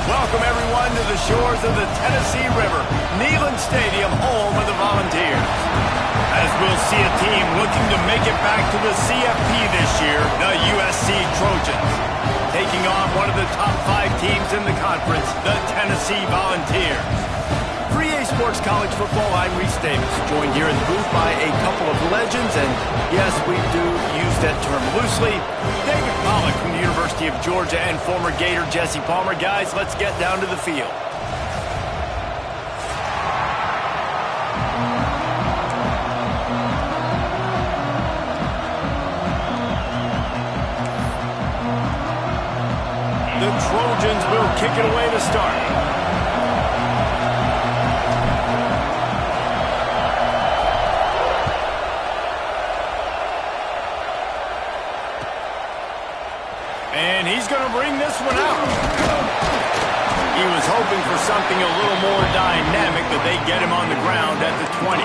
Welcome, everyone, to the shores of the Tennessee River, Neyland Stadium, home of the Volunteers. As we'll see a team looking to make it back to the CFP this year, the USC Trojans. Taking on one of the top 5 teams in the conference, the Tennessee Volunteers. For EA Sports College Football, I'm Reese Davis, joined here in the booth by a couple of legends, and yes, we do use that term loosely. David Pollack from the University of Georgia and former Gator Jesse Palmer. Guys, let's get down to the field. The Trojans will kick it away to start. And he's going to bring this one out. He was hoping for something a little more dynamic, but they get him on the ground at the 20.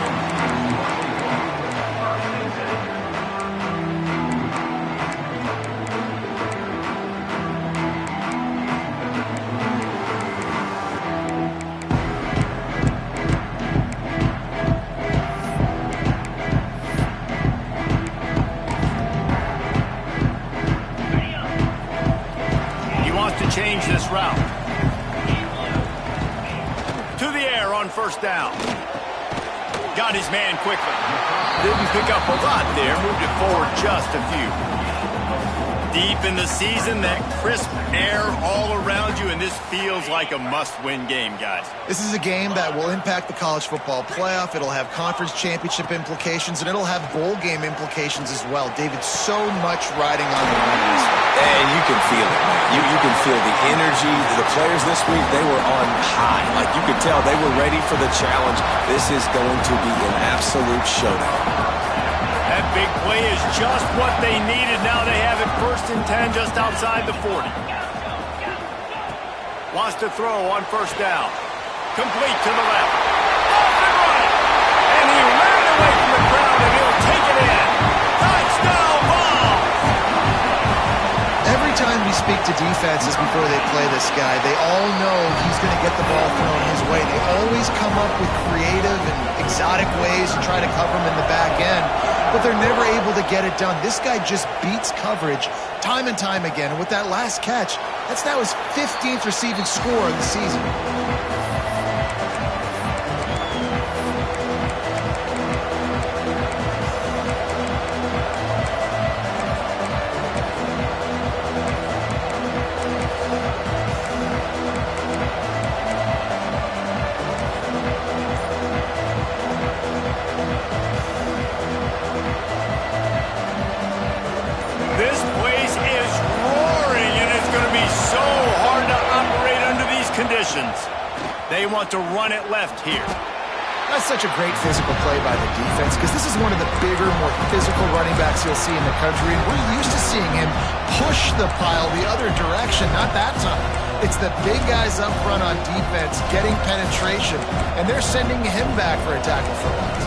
Change this route. To the air on first down. Got his man quickly. Didn't pick up a lot there. Moved it forward just a few. Deep in the season, that crisp air all around you, and this feels like a must-win game, guys. This is a game that will impact the college football playoff. It'll have conference championship implications, and it'll have bowl game implications as well. David, so much riding on the line. And you can feel it, man. You can feel the energy. The players this week, they were on high. Like, you could tell they were ready for the challenge. This is going to be an absolute showdown. That big play is just what they needed. Now they have it 1st and 10 just outside the 40. Wants to throw on first down. Complete to the left. Off and running. And he ran away from the crowd, and he'll take it in. Touchdown ball. Every time we speak to defenses before they play this guy, they all know he's going to get the ball thrown his way. They always come up with creative and exotic ways to try to cover him in the back end, but they're never able to get it done. This guy just beats coverage time and time again. And with that last catch, that's now his 15th receiving score of the season. This place is roaring, and it's going to be so hard to operate under these conditions. They want to run it left here. That's such a great physical play by the defense, because this is one of the bigger, more physical running backs you'll see in the country, and we're used to seeing him push the pile the other direction, not that time. It's the big guys up front on defense getting penetration, and they're sending him back for a tackle for once.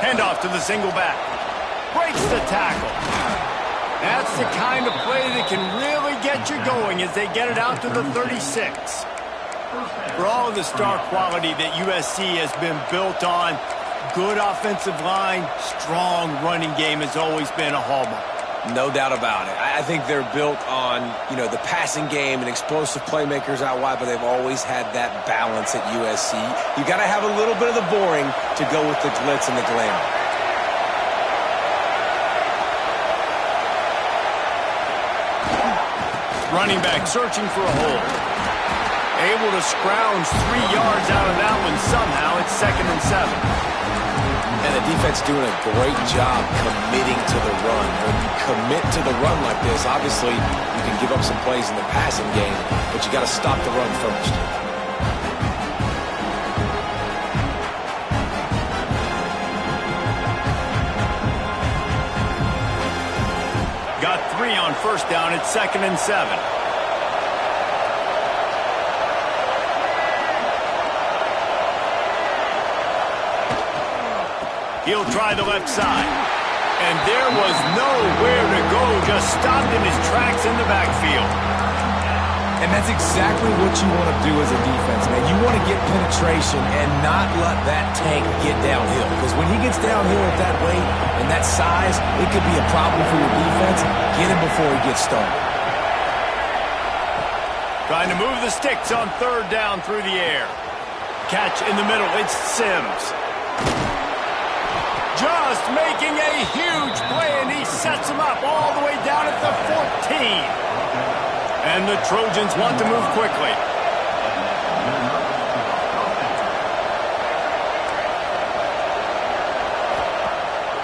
Handoff to the single back. Breaks the tackle. That's the kind of play that can really get you going as they get it out to the 36. For all of the star quality that USC has been built on, good offensive line, strong running game has always been a hallmark. No doubt about it. I think they're built on, the passing game and explosive playmakers out wide, but they've always had that balance at USC. You got to have a little bit of the boring to go with the glitz and the glamour. Running back searching for a hole. Able to scrounge 3 yards out of that one somehow. It's 2nd and 7. And the defense doing a great job committing to the run. When you commit to the run like this, obviously you can give up some plays in the passing game, but you got to stop the run first. Got 3 on first down. It's 2nd and 7. He'll try the left side. And there was nowhere to go. Just stopped in his tracks in the backfield. And that's exactly what you want to do as a defense, man. You want to get penetration and not let that tank get downhill. Because when he gets downhill at that weight and that size, it could be a problem for your defense. Get him before he gets started. Trying to move the sticks on 3rd down through the air. Catch in the middle. It's Sims. Just making a huge play, and he sets him up all the way down at the 14. And the Trojans want to move quickly.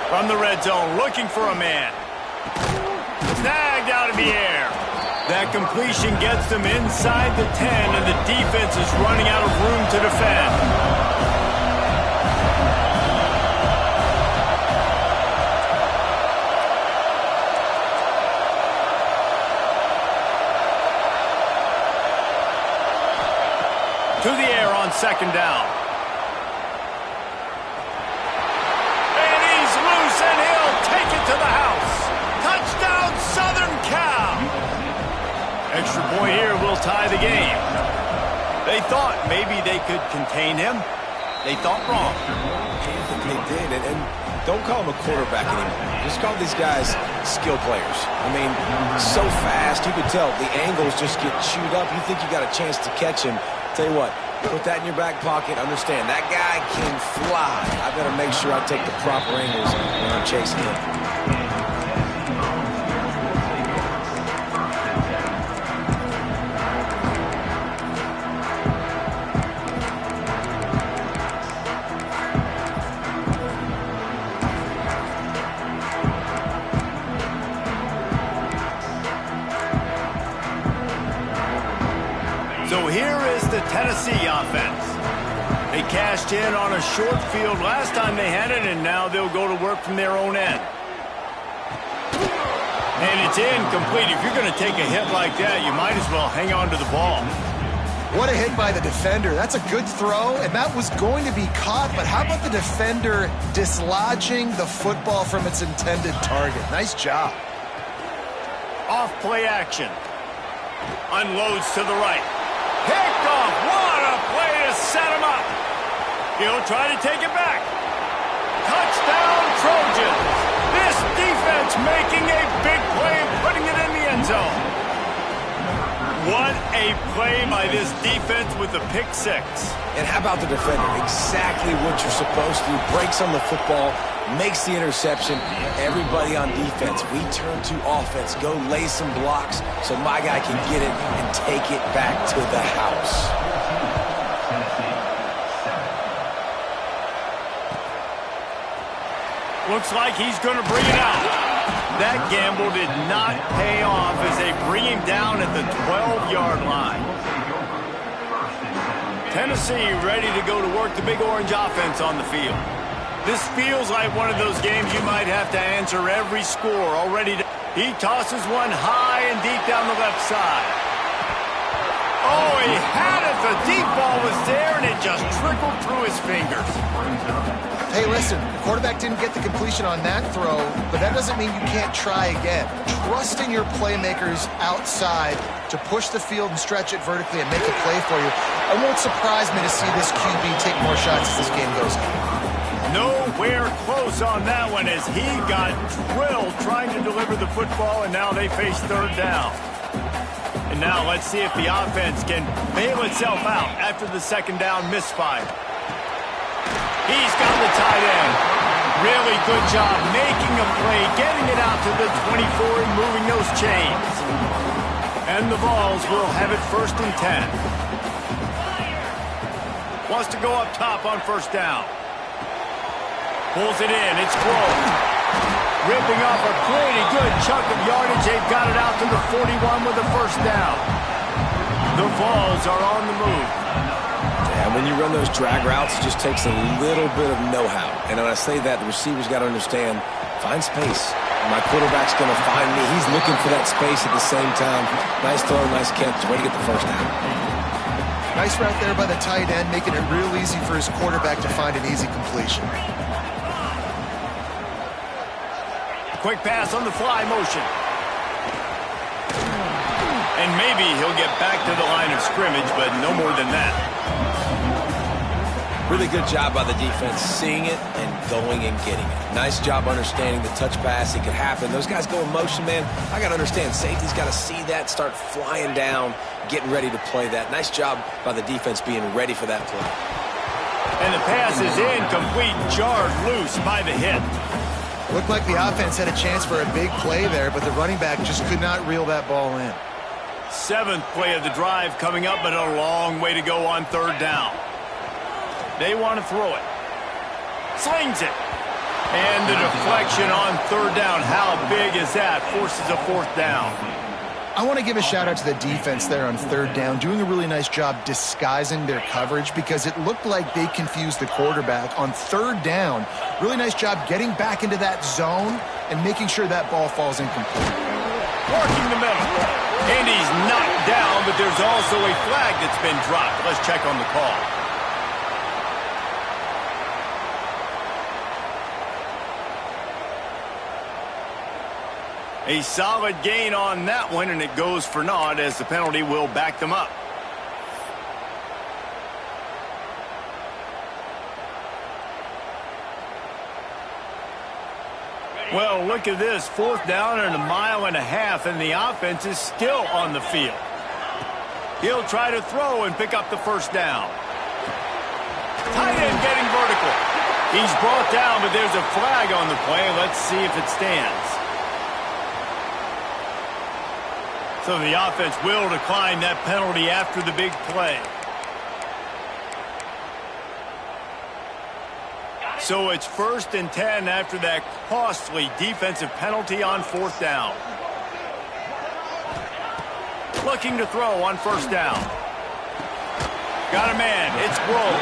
From the red zone, looking for a man. Snagged out of the air. That completion gets them inside the 10, and the defense is running out of room to defend. To the air on 2nd down. And he's loose, and he'll take it to the house. Touchdown, Southern Cal. Extra point here will tie the game. They thought maybe they could contain him. They thought wrong. They did, and don't call him a quarterback anymore. Just call these guys skill players. I mean, so fast, you could tell the angles just get chewed up. You think you got a chance to catch him. Tell you what, put that in your back pocket. Understand, that guy can fly. I better make sure I take the proper angles when I'm chasing him. So here is the Tennessee offense. They cashed in on a short field last time they had it, and now they'll go to work from their own end. And it's incomplete. If you're going to take a hit like that, you might as well hang on to the ball. What a hit by the defender. That's a good throw, and that was going to be caught, but how about the defender dislodging the football from its intended target? Nice job. Off play action. Unloads to the right. Picked off. What a play to set him up. He'll try to take it back. Touchdown, Trojans. This defense making a big play and putting it in the end zone. What a play by this defense with the pick 6. And how about the defender? Exactly what you're supposed to do. Breaks on the football, makes the interception. Everybody on defense, we turn to offense. Go lay some blocks so my guy can get it and take it back to the house. Looks like he's going to bring it out. That gamble did not pay off as they bring him down at the 12-yard line. Tennessee ready to go to work the Big Orange offense on the field. This feels like one of those games you might have to answer every score already. He tosses one high and deep down the left side. Oh, he had it. The deep ball was there, and it just trickled through his fingers. Hey, listen, the quarterback didn't get the completion on that throw, but that doesn't mean you can't try again. Trust in your playmakers outside to push the field and stretch it vertically and make a play for you. It won't surprise me to see this QB take more shots as this game goes on. Nowhere close on that one as he got drilled trying to deliver the football, and now they face third down. And now let's see if the offense can bail itself out after the second down misfire. He's got the tight end. Really good job making a play, getting it out to the 24 and moving those chains. And the Vols will have it 1st and 10. Wants to go up top on first down. Pulls it in. It's close. Ripping off a pretty good chunk of yardage. They've got it out to the 41 with the first down. The Vols are on the move. And when you run those drag routes, it just takes a little bit of know-how. And when I say that, the receiver's got to understand, find space. My quarterback's going to find me. He's looking for that space at the same time. Nice throw, nice catch. Way to get the first down. Nice route there by the tight end, making it real easy for his quarterback to find an easy completion. Quick pass on the fly motion. And maybe he'll get back to the line of scrimmage, but no more than that. Really good job by the defense, seeing it and going and getting it. Nice job understanding the touch pass. It could happen. Those guys go in motion, man. I got to understand, safety's got to see that, start flying down, getting ready to play that. Nice job by the defense being ready for that play. And the pass is incomplete, jarred loose by the hit. Looked like the offense had a chance for a big play there, but the running back just could not reel that ball in. 7th play of the drive coming up, but a long way to go on third down. They want to throw it. Slings it. And the deflection on third down. How big is that? Forces a 4th down. I want to give a shout out to the defense there on third down, doing a really nice job disguising their coverage because it looked like they confused the quarterback on third down. Really nice job getting back into that zone and making sure that ball falls incomplete. Working the middle. And he's knocked down, but there's also a flag that's been dropped. Let's check on the call. A solid gain on that one, and it goes for naught as the penalty will back them up. Well, look at this. 4th down and 1.5 miles, and the offense is still on the field. He'll try to throw and pick up the first down. Tight end getting vertical. He's brought down, but there's a flag on the play. Let's see if it stands. So the offense will decline that penalty after the big play. So it's 1st and 10 after that costly defensive penalty on 4th down. Looking to throw on first down. Got a man. It's Grove.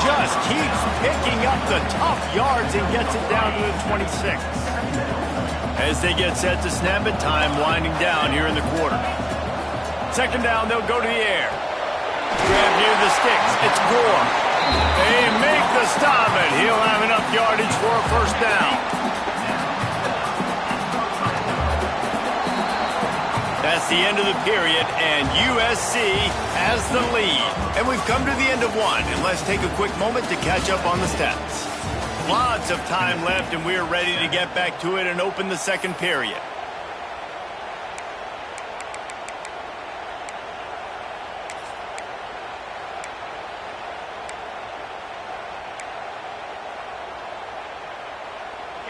Just keeps picking up the tough yards and gets it down to the 26. As they get set to snap it, time winding down here in the quarter. 2nd down, they'll go to the air. Grab near the sticks. It's Gore. They make the stop, and he'll have enough yardage for a first down. That's the end of the period, and USC has the lead. And we've come to the end of one, and let's take a quick moment to catch up on the stats. Lots of time left, and we're ready to get back to it and open the second period.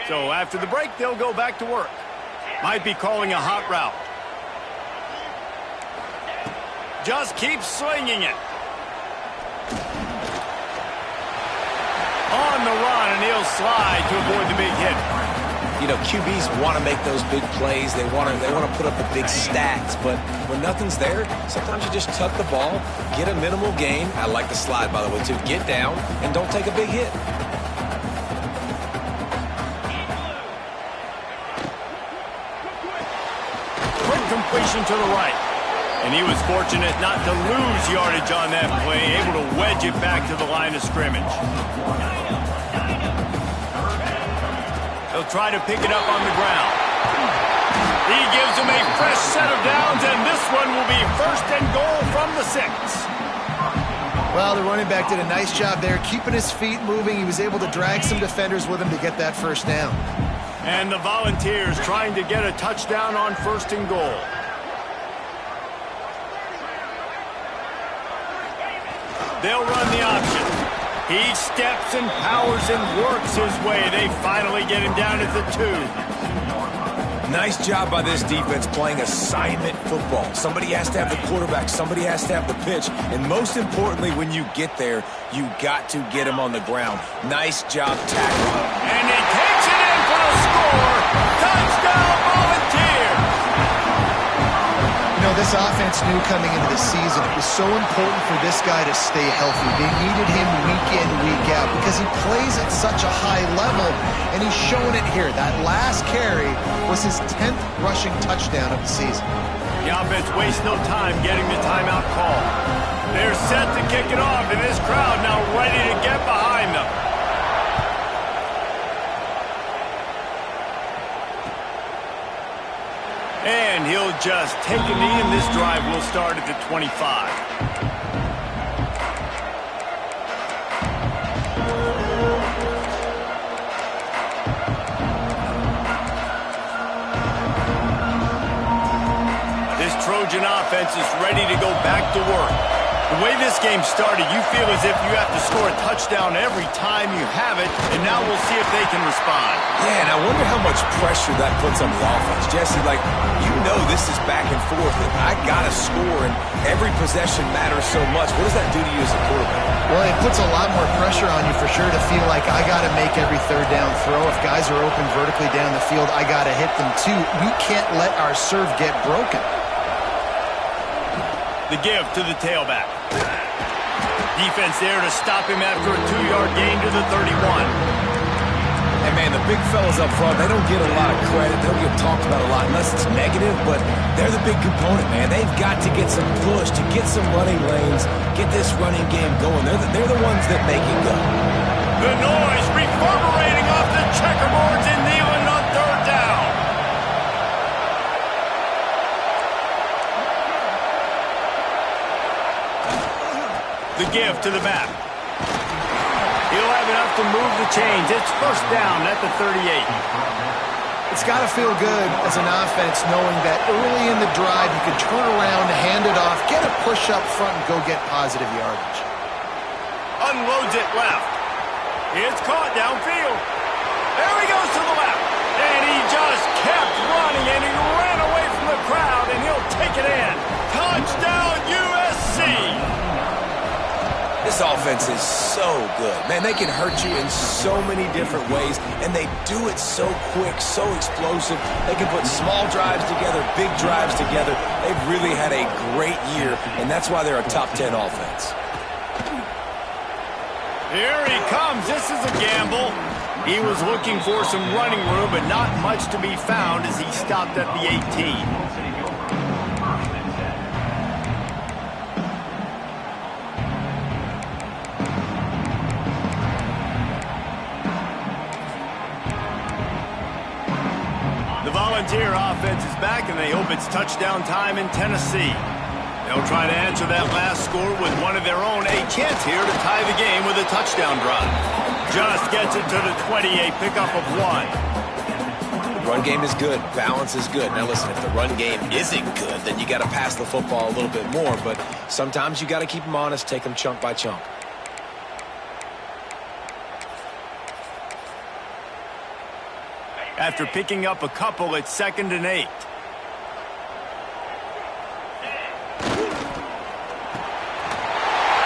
So after the break, they'll go back to work. Might be calling a hot route. Just keep swinging it. On the run, and he'll slide to avoid the big hit. You know, QBs want to make those big plays. They want to put up the big stats. But when nothing's there, sometimes you just tuck the ball, get a minimal gain. I like the slide, by the way, too. Get down and don't take a big hit. Quick completion to the right. And he was fortunate not to lose yardage on that play, able to wedge it back to the line of scrimmage. They'll try to pick it up on the ground. He gives them a fresh set of downs, and this one will be 1st and goal from the 6. Well, the running back did a nice job there, keeping his feet moving. He was able to drag some defenders with him to get that 1st down. And the Volunteers trying to get a touchdown on 1st and goal. They'll run the option. He steps and powers and works his way. They finally get him down at the 2. Nice job by this defense playing assignment football. Somebody has to have the quarterback. Somebody has to have the pitch. And most importantly, when you get there, you got to get him on the ground. Nice job tackling. And he takes it in for the score. Touchdown, Volunteers! You know, this offense knew coming into the season it was so important for this guy to stay healthy. They needed him week in, week out because he plays at such a high level, and he's shown it here. That last carry was his 10th rushing touchdown of the season. The offense wastes no time getting the timeout call. They're set to kick it off, and this crowd now ready to get behind them. And he'll just take a knee, and this drive will start at the 25. This Trojan offense is ready to go back to work. The way this game started, you feel as if you have to score a touchdown every time you have it, and now we'll see if they can respond. Yeah, and I wonder how much pressure that puts on the offense. Jesse, like, you know this is back and forth, and I got to score, and every possession matters so much. What does that do to you as a quarterback? Well, it puts a lot more pressure on you for sure to feel like I got to make every 3rd down throw. If guys are open vertically down the field, I got to hit them too. We can't let our serve get broken. The give to the tailback. Defense there to stop him after a 2-yard gain to the 31. And, man, the big fellas up front, they don't get a lot of credit. They don't get talked about a lot unless it's negative, but they're the big component, man. They've got to get some push, to get some running lanes, get this running game going. They're the ones that make it go. The noise reverberating off the checkerboards in Neyland on 3rd down. The give to the back. He'll have enough to move the chains. It's 1st down at the 38. It's got to feel good as an offense knowing that early in the drive you can turn around, hand it off, get a push up front, and go get positive yardage. Unloads it left. It's caught downfield. There he goes to the left. And he just kept running, and he ran away from the crowd, and he'll take it in. Touchdown, USC! This offense is so good. Man, they can hurt you in so many different ways, and they do it so quick, so explosive. They can put small drives together, big drives together. They've really had a great year, and that's why they're a top 10 offense. Here he comes. This is a gamble. He was looking for some running room, but not much to be found as he stopped at the 18. The Volunteer offense is back, and they hope it's touchdown time in Tennessee. They'll try to answer that last score with one of their own. A chance here to tie the game with a touchdown drive. Just gets it to the 20, a pickup of 1. The run game is good. Balance is good. Now, listen, if the run game isn't good, then you got to pass the football a little bit more. But sometimes you got to keep them honest, take them chunk by chunk. After picking up a couple, it's 2nd and 8.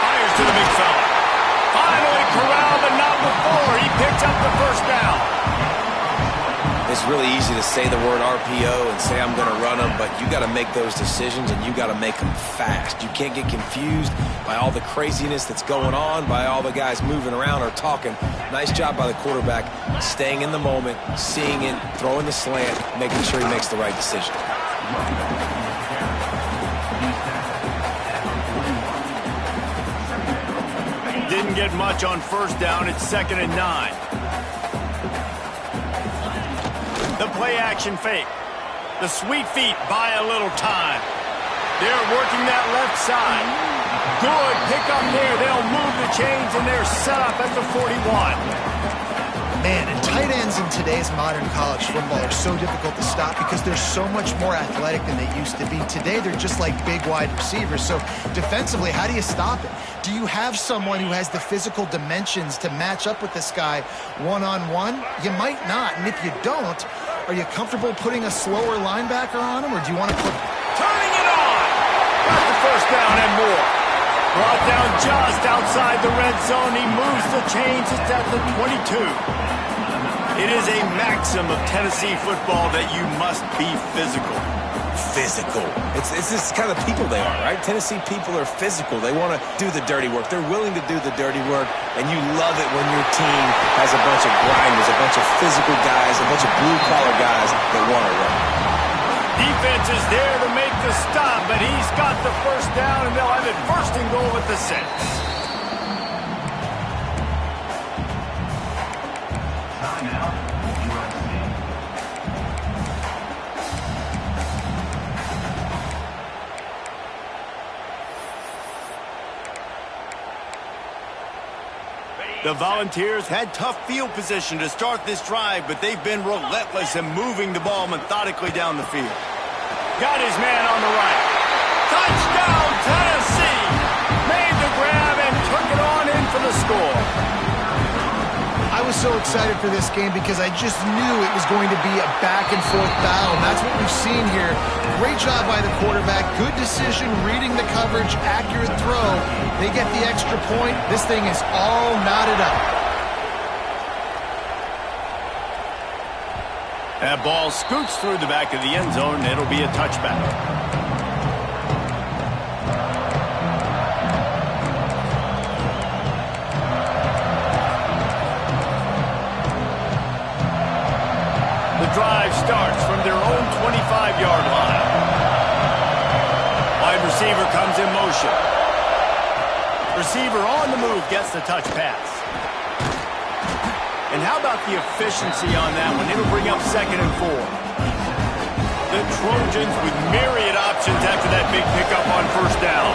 Fires to the big fella. Finally corralled, but not before. He picks up the 1st down. It's really easy to say the word RPO and say I'm going to run them, but you got to make those decisions, and you got to make them fast. You can't get confused by all the craziness that's going on, by all the guys moving around or talking. Nice job by the quarterback, staying in the moment, seeing it, throwing the slant, making sure he makes the right decision. Didn't get much on 1st down. It's 2nd and 9. The play action fake. The sweet feet buy a little time. They're working that left side. Good pickup there. They'll move the chains, and they're set up at the 41. Man, and tight ends in today's modern college football are so difficult to stop because they're so much more athletic than they used to be. Today, they're just like big wide receivers. So defensively, how do you stop it? Do you have someone who has the physical dimensions to match up with this guy one-on-one? You might not. And if you don't, are you comfortable putting a slower linebacker on him, or do you want to put... Turning it on! Got the first down and more. Brought down just outside the red zone. He moves the chains. It's at the 22. It is a maxim of Tennessee football that you must be physical. Physical. It's this kind of people they are, right? Tennessee people are physical. They want to do the dirty work. They're willing to do the dirty work, and you love it when your team has a bunch of grinders, a bunch of physical guys, a bunch of blue-collar guys that want to run. Defense is there to make the stop, but he's got the first down, and they'll have it first and goal at the 6. The Volunteers had tough field position to start this drive, but they've been relentless in moving the ball methodically down the field. Got his man on the right. Touchdown, Tennessee! Made the grab and took it on in for the score. I was so excited for this game because I just knew it was going to be a back-and-forth battle, and that's what we've seen here. Great job by the quarterback, good decision, reading the coverage, accurate throw. They get the extra point. This thing is all knotted up. That ball scoots through the back of the end zone, and it'll be a touchback. Drive starts from their own 25-yard line. Wide receiver comes in motion. Receiver on the move gets the touch pass. And how about the efficiency on that one? It'll bring up 2nd and 4. The Trojans with myriad options after that big pickup on first down.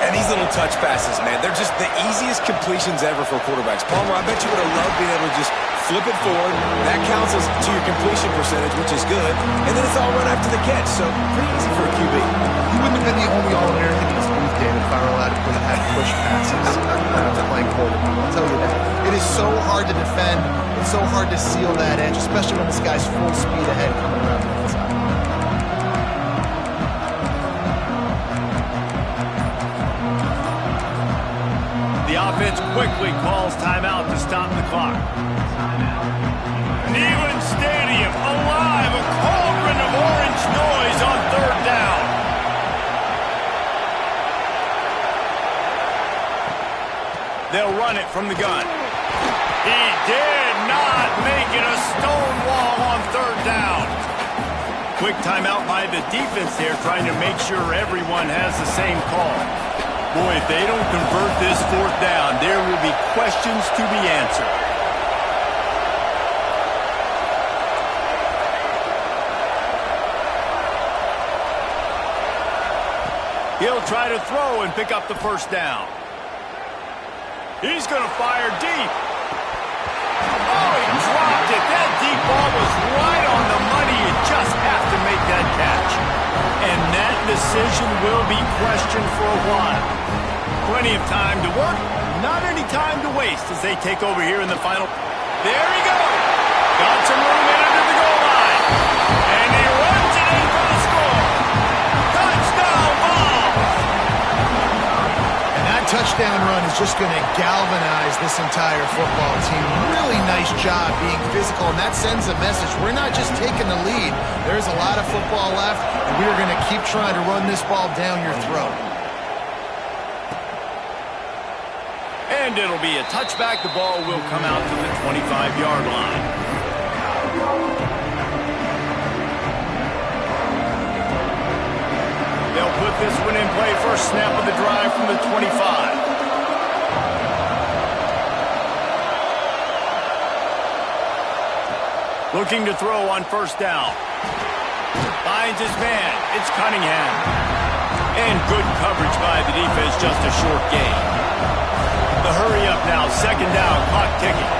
And these little touch passes, man, they're just the easiest completions ever for quarterbacks. Palmer, I bet you would have loved being able to just flip it forward. That counts as to your completion percentage, which is good. And then it's all run after the catch, so pretty easy for a QB. You wouldn't have been the only All-American in this booth, David, if I were allowed to put had push passes when I was playing quarterback. I'll tell you that. It is so hard to defend. It's so hard to seal that edge, especially when this guy's full speed ahead coming around the inside. The offense quickly calls timeout to stop the clock. Neyland Stadium alive, a cauldron of orange noise on third down. They'll run it from the gun. He did not make it a stone wall on third down. Quick timeout by the defense there, trying to make sure everyone has the same call. Boy, if they don't convert this fourth down, there will be questions to be answered. He'll try to throw and pick up the first down. He's going to fire deep. Oh, he dropped it. That deep ball was right on the money. You just have to make that catch. And that decision will be questioned for a while. Plenty of time to work, not any time to waste as they take over here in the final. There he goes. Got some room in under the goal line. And he runs it in for the score. Touchdown ball. And that touchdown run is just going to galvanize this entire football team. Really nice job being physical, and that sends a message. We're not just taking the lead. There's a lot of football left, and we're going to keep trying to run this ball down your throat. And it'll be a touchback. The ball will come out to the 25-yard line. They'll put this one in play. First snap of the drive from the 25. Looking to throw on first down. Finds his man. It's Cunningham. And good coverage by the defense, just a short gain. The hurry up now, second down, clock ticking.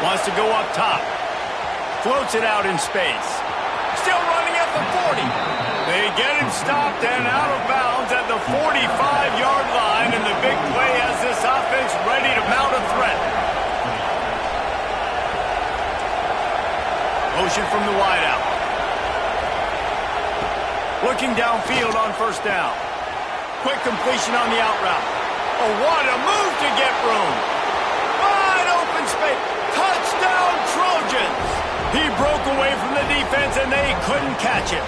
Wants to go up top. Floats it out in space. Still running at the 40. They get him stopped and out of bounds at the 45-yard line, and the big play has this offense ready to mount a threat. Motion from the wideout. Looking downfield on first down. Quick completion on the out route. Oh, what a move to get room. Wide open space. Touchdown, Trojans! He broke away from the defense, and they couldn't catch him.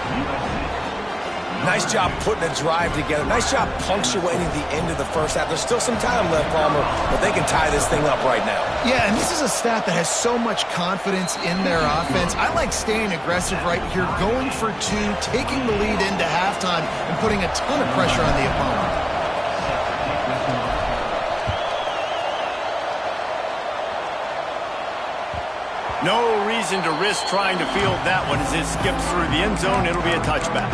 Nice job putting a drive together. Nice job punctuating the end of the first half. There's still some time left, Palmer, but they can tie this thing up right now. Yeah, and this is a staff that has so much confidence in their offense. I like staying aggressive right here, going for two, taking the lead into halftime, and putting a ton of pressure on the opponent. No reason to risk trying to field that one as it skips through the end zone. It'll be a touchback.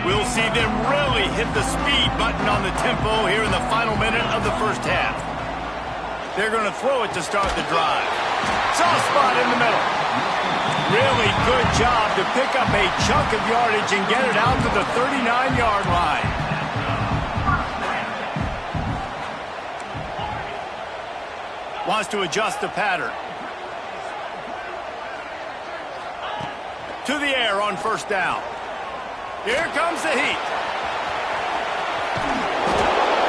We'll see them really hit the speed button on the tempo here in the final minute of the first half. They're going to throw it to start the drive. Soft spot in the middle. Really good job to pick up a chunk of yardage and get it out to the 39-yard line. Wants to adjust the pattern. To the air on first down. Here comes the heat.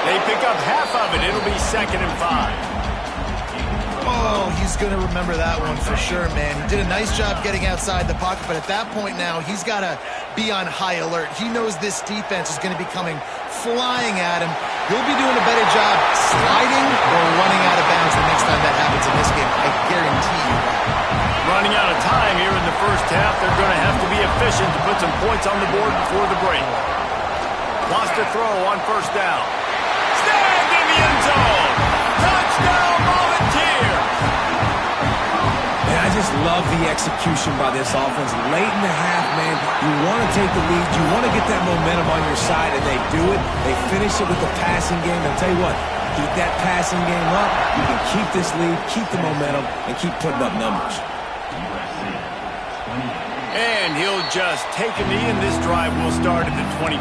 They pick up half of it. It'll be 2nd and 5. Oh, he's going to remember that one for sure, man. He did a nice job getting outside the pocket, but at that point now, he's got to be on high alert. He knows this defense is going to be coming flying at him. He'll be doing a better job sliding or running out of bounds the next time that happens in this game. I guarantee you that. Running out of time here in the first half. They're going to have to be efficient to put some points on the board before the break. Wants to throw on first down. Snagged in the end zone. Touchdown, Volunteers. And I just love the execution by this offense. Late in the half, man, you want to take the lead. You want to get that momentum on your side, and they do it. They finish it with the passing game. I'll tell you what, keep that passing game up. You can keep this lead, keep the momentum, and keep putting up numbers. And he'll just take a knee, and this drive will start at the 25.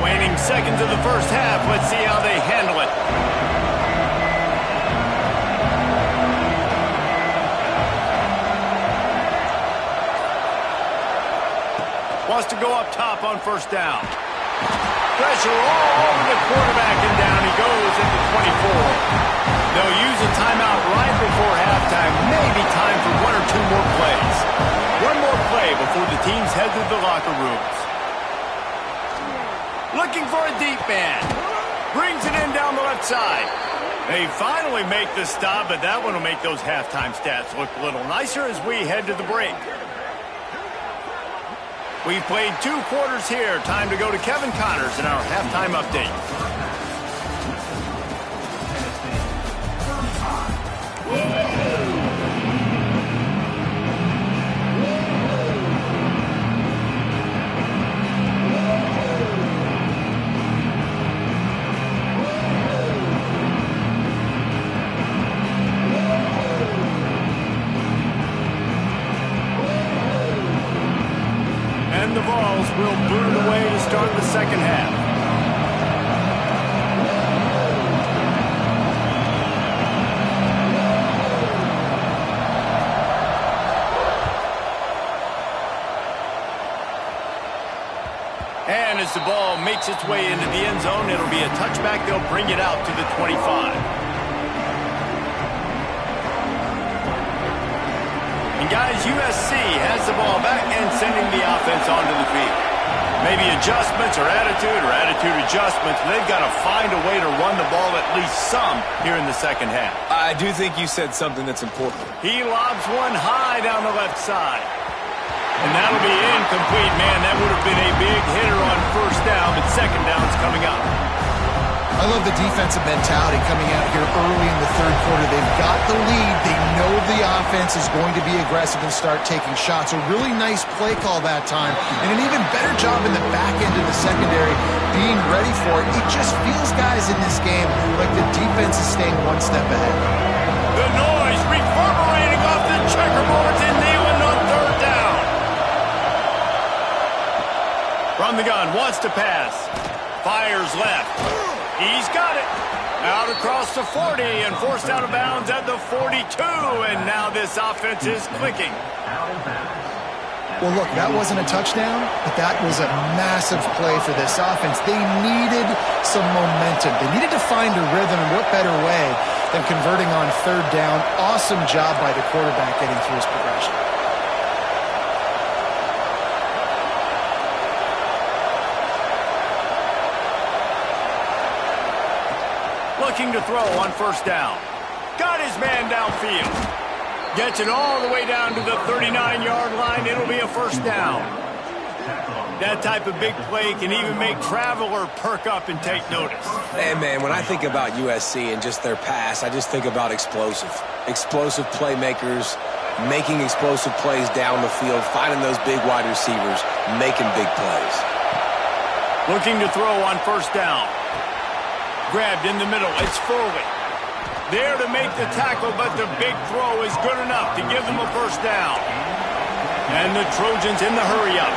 Waning seconds of the first half. Let's see how they handle it. Wants to go up top on first down. Pressure all over the quarterback, and down he goes at the 24. They'll use a timeout right before halftime. Maybe time for one or two more plays. One more play before the teams head to the locker rooms. Looking for a deep man. Brings it in down the left side. They finally make the stop, but that one will make those halftime stats look a little nicer as we head to the break. We've played 2 quarters here. Time to go to Kevin Connors in our halftime update. And the Vols will boot it away to start the second half. And as the ball makes its way into the end zone, it'll be a touchback. They'll bring it out to the 25. guys, USC has the ball back and sending the offense onto the field. Maybe adjustments or attitude adjustments. They've got to find a way to run the ball at least some here in the second half. I do think you said something that's important. He lobs one high down the left side. And that'll be incomplete. Man, that would have been a big hitter on first down, but second down's coming up. I love the defensive mentality coming out here early in the third quarter. They've got the lead. They know the offense is going to be aggressive and start taking shots. A really nice play call that time, and an even better job in the back end of the secondary being ready for it. It just feels, guys, in this game like the defense is staying one step ahead. The noise reverberating off the checkerboards in Neyland on third down. From the gun, wants to pass. Fires left. He's got it. Out across the 40 and forced out of bounds at the 42. And now this offense is clicking. Well, look, that wasn't a touchdown, but that was a massive play for this offense. They needed some momentum. They needed to find a rhythm, and what better way than converting on third down. Awesome job by the quarterback getting through his progression. Looking to throw on first down. Got his man downfield. Gets it all the way down to the 39-yard line. It'll be a first down. That type of big play can even make Traveler perk up and take notice. And, man, when I think about USC and just their pass, I just think about explosive. Explosive playmakers, making explosive plays down the field, finding those big wide receivers, making big plays. Looking to throw on first down. Grabbed in the middle. It's Foley. There to make the tackle, but the big throw is good enough to give them a first down. And the Trojans in the hurry-up.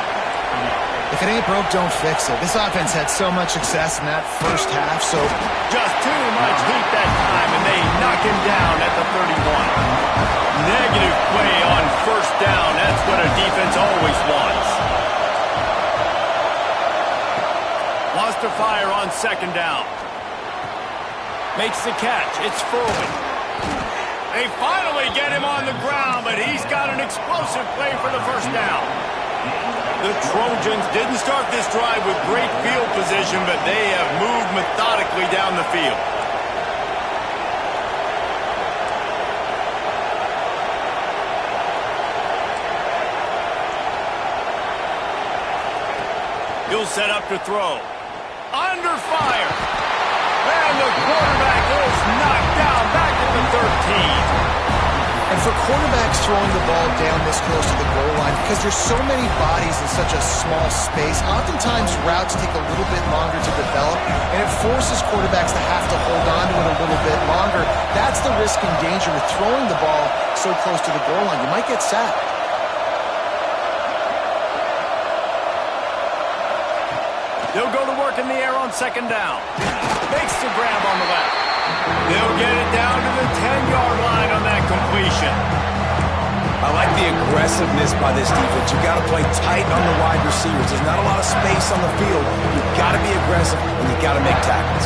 If it ain't broke, don't fix it. This offense had so much success in that first half, so... Just too much heat that time, and they knock him down at the 31. Negative play on first down. That's what a defense always wants. Wants to fire on second down. Makes the catch. It's Foley. They finally get him on the ground, but he's got an explosive play for the first down. The Trojans didn't start this drive with great field position, but they have moved methodically down the field. He'll set up to throw. Under fire. And the quarterback is knocked down back at the 13. And for quarterbacks throwing the ball down this close to the goal line, because there's so many bodies in such a small space, oftentimes routes take a little bit longer to develop, and it forces quarterbacks to have to hold on to it a little bit longer. That's the risk and danger with throwing the ball so close to the goal line. You might get sacked. They'll go to work in the air on second down. Makes the grab on the left. They'll get it down to the 10-yard line on that completion. I like the aggressiveness by this defense. You got to play tight on the wide receivers. There's not a lot of space on the field. You've got to be aggressive, and you've got to make tackles.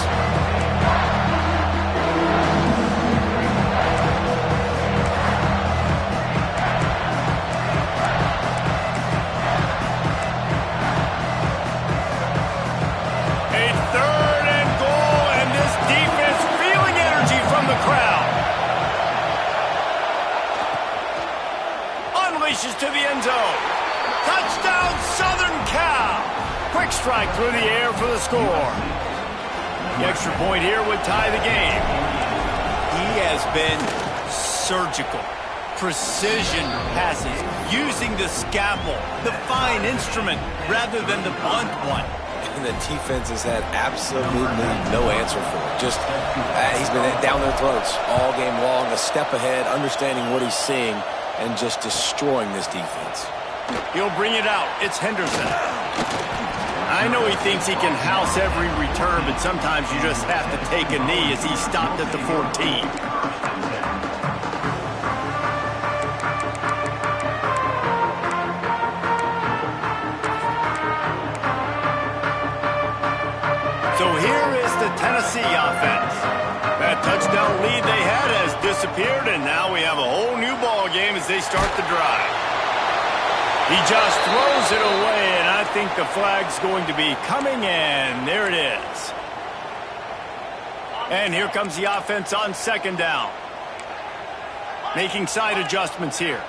To the end zone. Touchdown, Southern Cal. Quick strike through the air for the score. The extra point here would tie the game. He has been surgical. Precision passes, using the scalpel, the fine instrument, rather than the blunt one. And the defense has had absolutely no answer for it. Just, he's been down their throats all game long, a step ahead, understanding what he's seeing, and just destroying this defense. He'll bring it out. It's Henderson. I know he thinks he can house every return, but sometimes you just have to take a knee as he stopped at the 14. So here is the Tennessee offense. That touchdown lead they had has disappeared, and now we have a whole new ball game as as they start the drive. He just throws it away, and I think the flag's going to be coming in. There it is. And here comes the offense on second down. Making side adjustments here.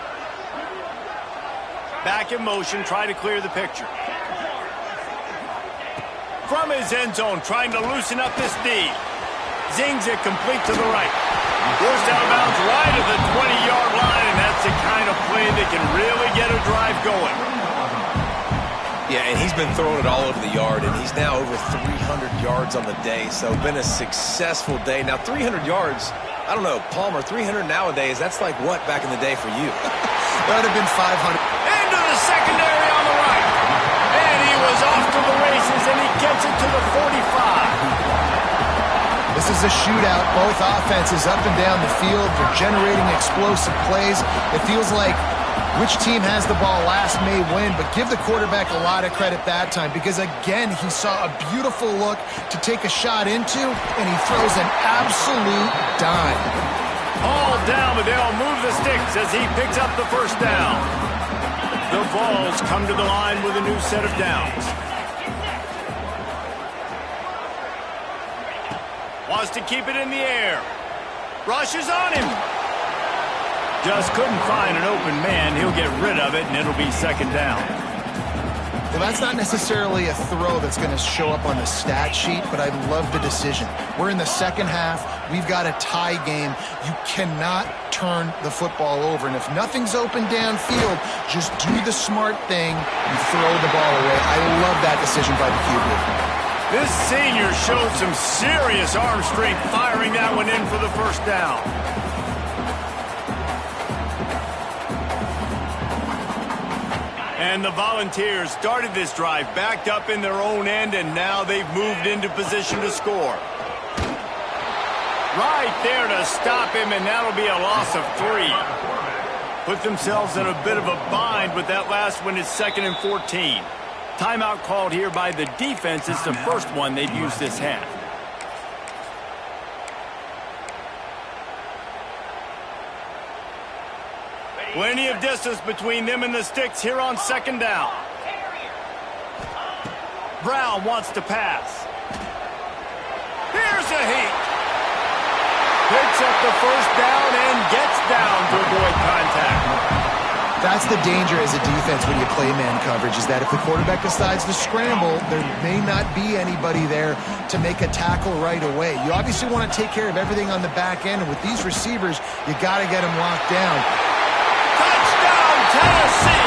Back in motion, try to clear the picture. From his end zone, trying to loosen up this D. Zings it complete to the right. Forced out of bounds right at the 20-yard line, and that's the kind of play that can really get a drive going. Yeah, and he's been throwing it all over the yard, and he's now over 300 yards on the day, so been a successful day. Now, 300 yards, I don't know, Palmer, 300 nowadays, that's like what back in the day for you? That would have been 500. Into the secondary on the right. And he was off to the races, and he gets it to the 45. This is a shootout. Both offenses up and down the field. They're generating explosive plays. It feels like which team has the ball last may win, but give the quarterback a lot of credit that time because, again, he saw a beautiful look to take a shot into, and he throws an absolute dime. All down, but they'll move the sticks as he picks up the first down. The Vols come to the line with a new set of downs. Wants to keep it in the air. Rushes on him. Just couldn't find an open man. He'll get rid of it, and it'll be second down. Well, that's not necessarily a throw that's going to show up on the stat sheet, but I love the decision. We're in the second half. We've got a tie game. You cannot turn the football over. And if nothing's open downfield, just do the smart thing and throw the ball away. I love that decision by the QB. This senior showed some serious arm strength firing that one in for the first down. And the Volunteers started this drive backed up in their own end, and now they've moved into position to score. Right there to stop him, and that'll be a loss of 3. Put themselves in a bit of a bind, but that last one is 2nd and 14. Timeout called here by the defense. It's the first one they've used this half. Plenty of distance between them and the sticks here on second down. Brown wants to pass. Here's a heat. Picks up the first down and gets down to avoid contact. That's the danger as a defense when you play man coverage, is that if the quarterback decides to scramble, there may not be anybody there to make a tackle right away. You obviously want to take care of everything on the back end, and with these receivers, you got to get them locked down. Touchdown, Tennessee!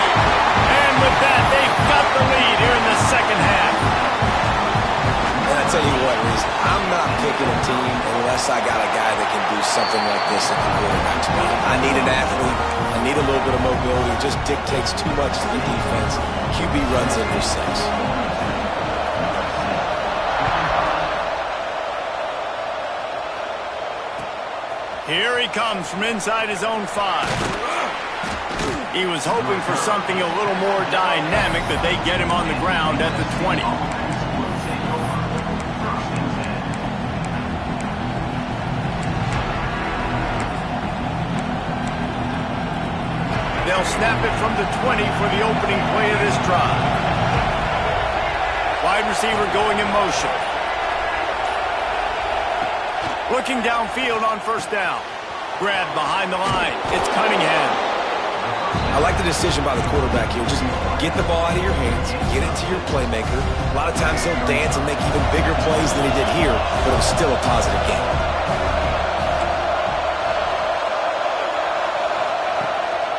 And with that, they've got the lead here in the second half. And I tell you what, Reese, I'm not picking a team unless I got a guy that can do something like this at the quarterback spot. I need an athlete. I need a little bit of mobility. It just dictates too much to the defense. QB runs in for 6. Here he comes from inside his own 5. He was hoping for something a little more dynamic, but they get him on the ground at the 20. They'll snap it from the 20 for the opening play of this drive. Wide receiver going in motion. Looking downfield on first down. Grab behind the line. It's Cunningham. I like the decision by the quarterback here. Just get the ball out of your hands, get it to your playmaker. A lot of times he'll dance and make even bigger plays than he did here, but it was still a positive game.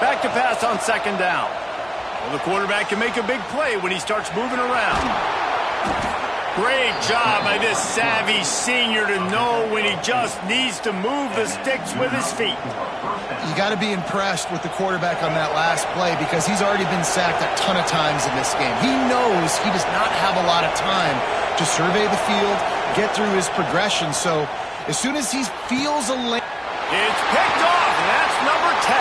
Back to pass on second down. Well, the quarterback can make a big play when he starts moving around. Great job by this savvy senior to know when he just needs to move the sticks with his feet. You got to be impressed with the quarterback on that last play because he's already been sacked a ton of times in this game. He knows he does not have a lot of time to survey the field, get through his progression. So as soon as he feels a lane... It's picked off, and that's number 10.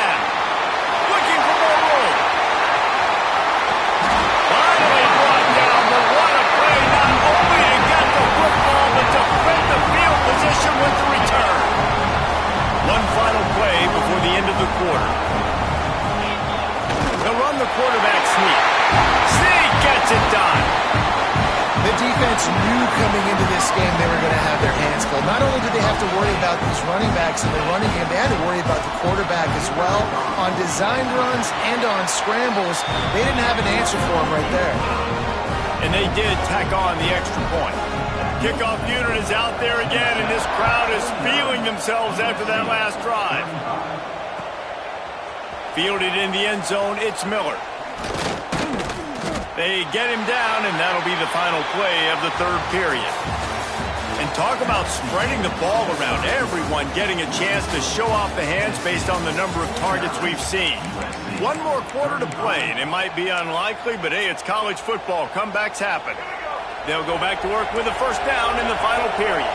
Looking for more room. Finally brought down, but what a play, not only to get the football, but to fit the field position with the return. One final play before the end of the quarter. quarterback sneak. Sneak gets it done. The defense knew coming into this game they were going to have their hands full. Not only did they have to worry about these running backs in the running game, they had to worry about the quarterback as well. On designed runs and on scrambles, they didn't have an answer for him right there. And they did tack on the extra point. Kickoff unit is out there again, and this crowd is feeling themselves after that last drive. Fielded in the end zone, it's Miller. They get him down, and that'll be the final play of the third period. And talk about spreading the ball around, everyone getting a chance to show off the hands based on the number of targets we've seen. One more quarter to play, and it might be unlikely, but hey, it's college football. Comebacks happen. They'll go back to work with a first down in the final period.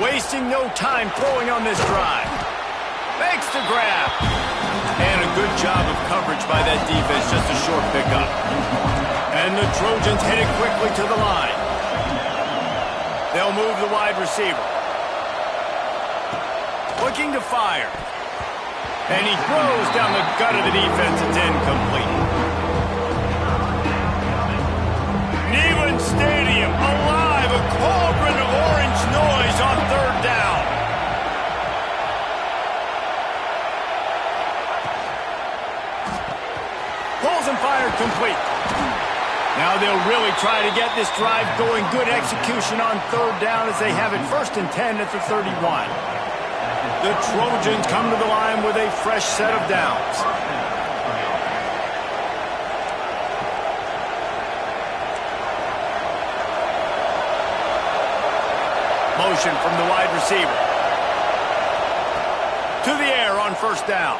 Wasting no time throwing on this drive. Makes the grab. And a good job of coverage by that defense, just a short pickup. And the Trojans hit it quickly to the line. They'll move the wide receiver. Looking to fire. And he throws down the gut of the defense. It's incomplete. Neyland Stadium alive. A cauldron of orange noise on third down. Pulls and fired complete. Now they'll really try to get this drive going. Good execution on third down as they have it 1st and 10 at the 31. The Trojans come to the line with a fresh set of downs. Motion from the wide receiver. To the air on first down.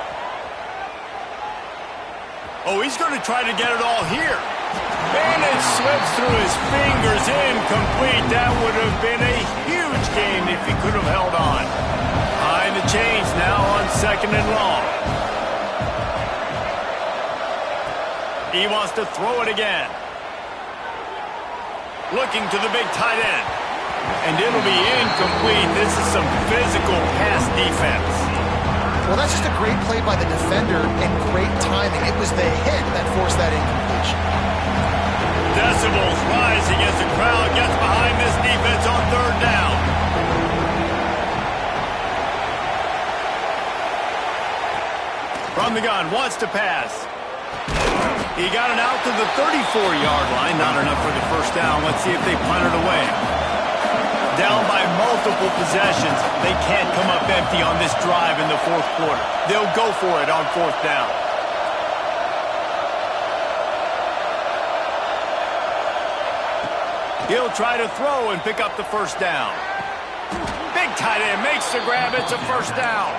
Oh, he's going to try to get it all here. And it slips through his fingers, incomplete. That would have been a huge game if he could have held on. Behind the chains now on 2nd and long. He wants to throw it again. Looking to the big tight end. And it'll be incomplete. This is some physical pass defense. Well, that's just a great play by the defender and great timing. It was the hit that forced that incompletion. Decibels rising as the crowd gets behind this defense on third down. From the gun, wants to pass. He got it out to the 34-yard line. Not enough for the first down. Let's see if they punt it away. Down by multiple possessions. They can't come up empty on this drive in the fourth quarter. They'll go for it on fourth down. He'll try to throw and pick up the first down. Big tight end makes the grab. It's a first down.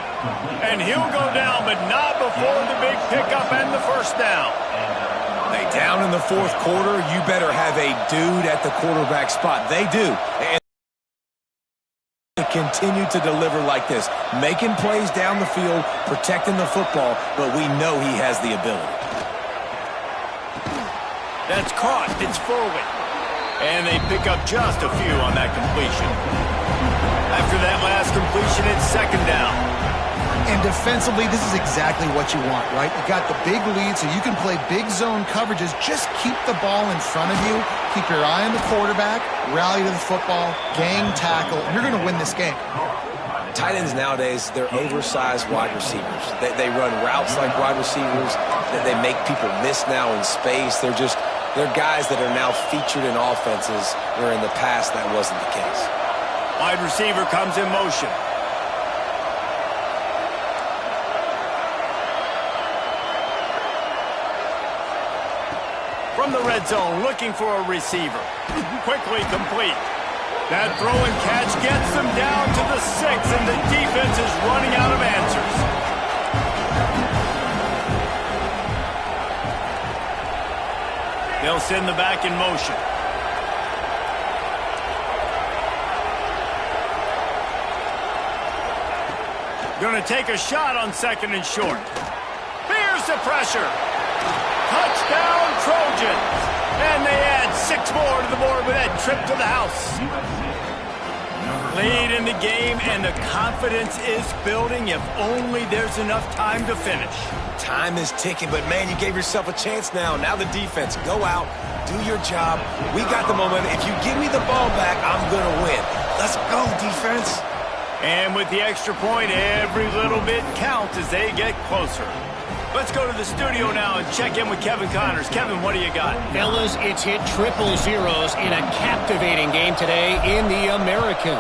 And he'll go down, but not before the big pickup and the first down. Hey, down in the fourth quarter, you better have a dude at the quarterback spot. They do. And continue to deliver like this, making plays down the field, protecting the football, but we know he has the ability. That's caught. It's forward. And they pick up just a few on that completion. After that last completion, it's 2nd down. And defensively, this is exactly what you want, right? You got the big lead, so you can play big zone coverages. Just keep the ball in front of you. Keep your eye on the quarterback, rally to the football, gang tackle, and you're going to win this game. Tight ends nowadays, they're oversized wide receivers. They run routes like wide receivers. They make people miss now in space. They're guys that are now featured in offenses where in the past that wasn't the case. Wide receiver comes in motion. From the red zone, looking for a receiver. Quickly complete. That throw and catch gets them down to the 6, and the defense is running out of answers. They'll send the back in motion. Going to take a shot on 2nd and short. Fears the pressure. Touchdown, Trojans. And they add 6 more to the board with that trip to the house. Lead in the game, and the confidence is building if only there's enough time to finish. Time is ticking, but, man, you gave yourself a chance now. Now the defense, go out, do your job. We got the momentum. If you give me the ball back, I'm going to win. Let's go, defense. And with the extra point, every little bit counts as they get closer. Let's go to the studio now and check in with Kevin Connors. Kevin, what do you got? Fellas, it's hit triple zeros in a captivating game today in the American.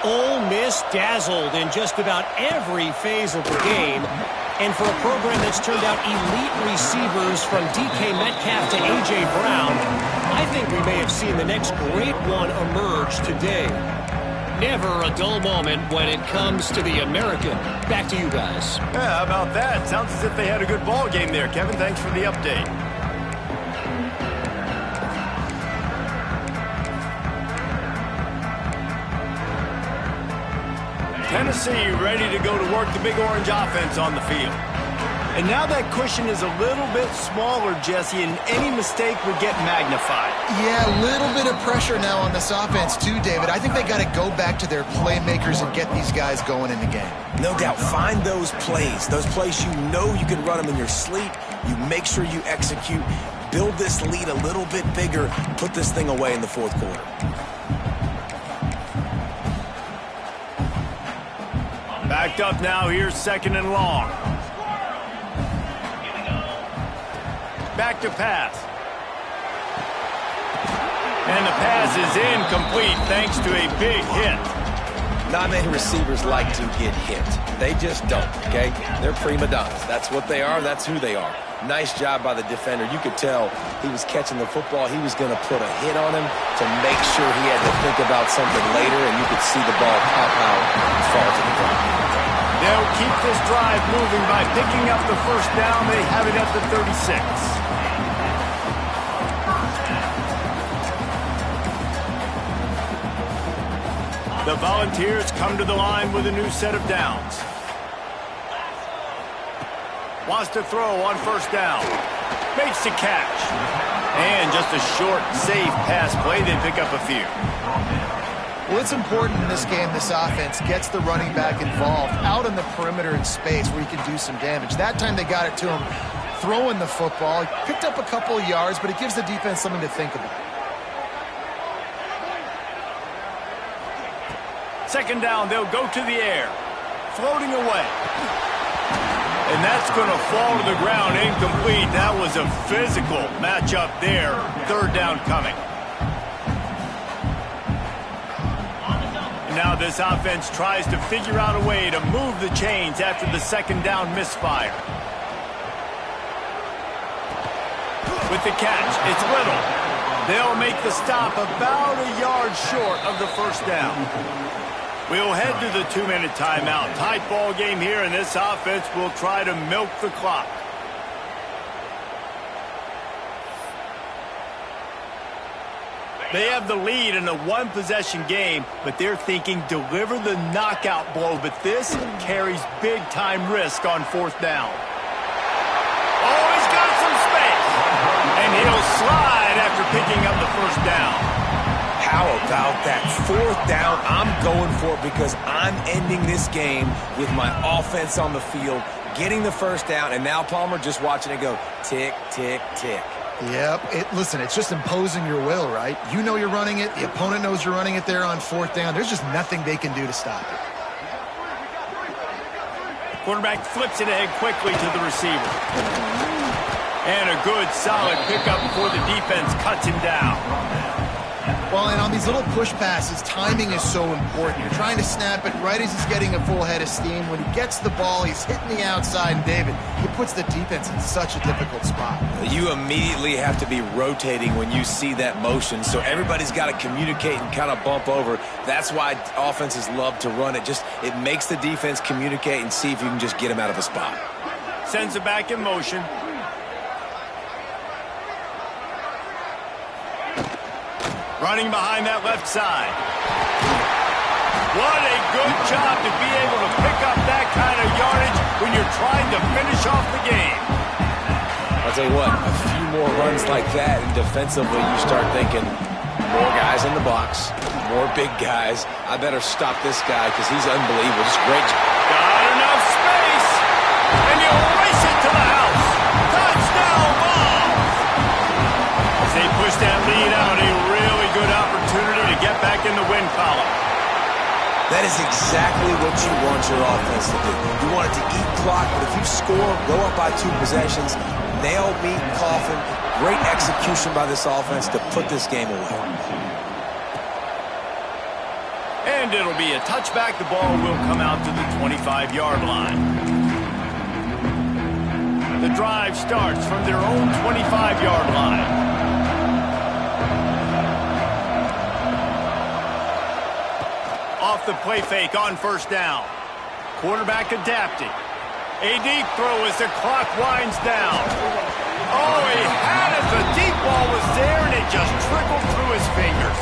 Ole Miss dazzled in just about every phase of the game. And for a program that's turned out elite receivers from DK Metcalf to A.J. Brown, I think we may have seen the next great one emerge today. Never a dull moment when it comes to the American. Back to you guys. Yeah, how about that? Sounds as if they had a good ball game there. Kevin, thanks for the update. Tennessee ready to go to work the Big Orange offense on the field. And now that cushion is a little bit smaller, Jesse, and any mistake would get magnified. Yeah, a little bit of pressure now on this offense too, David. I think they got to go back to their playmakers and get these guys going in the game. No doubt. Find those plays you know you can run them in your sleep. You make sure you execute. Build this lead a little bit bigger. Put this thing away in the fourth quarter. Backed up now. Here's second and long. Back to pass. And the pass is incomplete thanks to a big hit. Not many receivers like to get hit. They just don't, okay? They're prima donnas. That's what they are. That's who they are. Nice job by the defender. You could tell he was catching the football. He was going to put a hit on him to make sure he had to think about something later, and you could see the ball pop out and fall to the ground. They'll keep this drive moving by picking up the first down. They have it at the 36. The Volunteers come to the line with a new set of downs. Wants to throw on first down. Makes the catch. And just a short, safe pass play. They pick up a few. Well, it's important in this game this offense gets the running back involved out on the perimeter in space where he can do some damage. That time they got it to him throwing the football. He picked up a couple of yards, but it gives the defense something to think about. Second down, they'll go to the air. Floating away. And that's going to fall to the ground incomplete. That was a physical matchup there. Third down coming. Now this offense tries to figure out a way to move the chains after the second down misfire. With the catch, it's Little. They'll make the stop about a yard short of the first down. We'll head to the 2-minute timeout. Tight ball game here, and this offense will try to milk the clock. They have the lead in a one-possession game, but they're thinking deliver the knockout blow. But this carries big-time risk on fourth down. Oh, he's got some space. And he'll slide after picking up the first down. How about that? Fourth down, I'm going for it because I'm ending this game with my offense on the field, getting the first down, and now Palmer just watching it go tick, tick, tick. Yep. Listen, it's just imposing your will, right? You know you're running it. The opponent knows you're running it there on fourth down. There's just nothing they can do to stop it. Quarterback flips it ahead quickly to the receiver. And a good, solid pickup before the defense cuts him down. Well, and on these little push passes, timing is so important. You're trying to snap it right as he's getting a full head of steam. When he gets the ball, he's hitting the outside. And, David, he puts the defense in such a difficult spot. You immediately have to be rotating when you see that motion, so everybody's got to communicate and kind of bump over. That's why offenses love to run it. It makes the defense communicate and see if you can just get him out of a spot. Sends it back in motion. Running behind that left side. What a good job to be able to pick up that kind of yardage when you're trying to finish off the game. I'll tell you what, a few more runs like that, and defensively you start thinking, More guys in the box. More big guys. I better stop this guy because he's unbelievable. Just great. Got enough space. And you race it to the house. Touchdown ball. As they push that lead out, a really good opportunity to get back in the win column. That is exactly what you want your offense to do. You want it to eat clock, but if you score, go up by 2 possessions, nail, meet, coffin. Great execution by this offense to put this game away. And it'll be a touchback. The ball will come out to the 25-yard line. The drive starts from their own 25-yard line. Off the play fake on first down. Quarterback adapting. A deep throw as the clock winds down. Oh, he had it. The deep ball was there, and it just trickled through his fingers.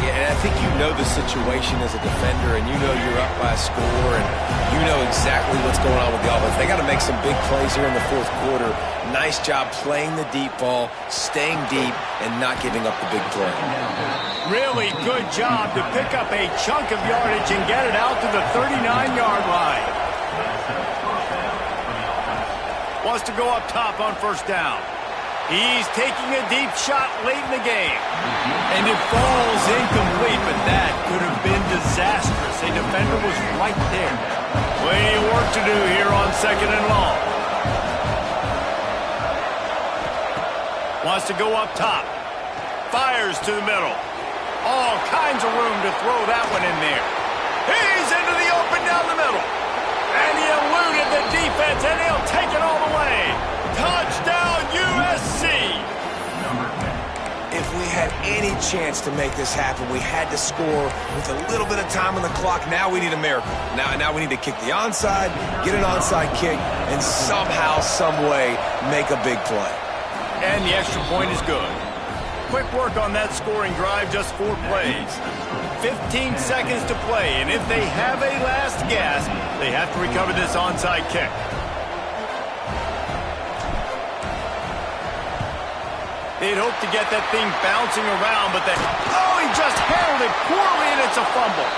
Yeah, and I think you know the situation as a defender, and you know you're up by a score, and you know exactly what's going on with the offense. They got to make some big plays here in the fourth quarter. Nice job playing the deep ball, staying deep, and not giving up the big play. Really good job to pick up a chunk of yardage and get it out to the 39-yard line. Wants to go up top on first down. He's taking a deep shot late in the game. And it falls incomplete, but that could have been disastrous. A defender was right there. Plenty of work to do here on second and long. Wants to go up top. Fires to the middle. All kinds of room to throw that one in there. He's into the open down the middle. And he eluded the defense, and he'll take it all the way. Touchdown, USC. If we had any chance to make this happen, we had to score with a little bit of time on the clock. Now we need a miracle. Now we need to kick the onside, get an onside kick, and somehow, some way, make a big play. And the extra point is good. Quick work on that scoring drive, just 4 plays. 15 seconds to play, and if they have a last gasp, they have to recover this onside kick. They'd hope to get that thing bouncing around, but he just handled it poorly, and it's a fumble.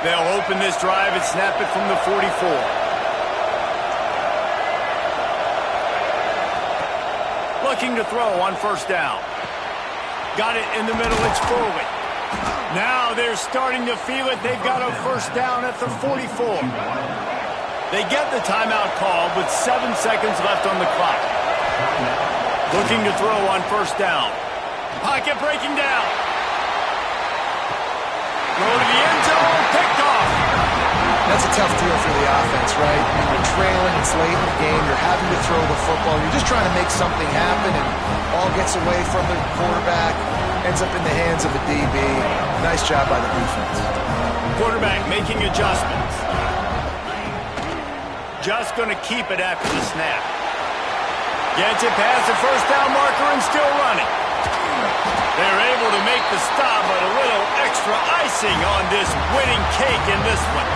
They'll open this drive and snap it from the 44. Looking to throw on first down. Got it in the middle, it's forward. Now they're starting to feel it. They've got a first down at the 44. They get the timeout called with 7 seconds left on the clock. Looking to throw on first down. Pocket breaking down. Throw to the end zone, picked off. That's a tough deal for the offense, right? I mean, you're trailing, it's late in the game, you're having to throw the football, you're just trying to make something happen, and ball gets away from the quarterback, ends up in the hands of the DB. Nice job by the defense. Quarterback making adjustments. Just going to keep it after the snap. Gets it past the first down marker and still running. They're able to make the stop, but a little extra icing on this winning cake in this one.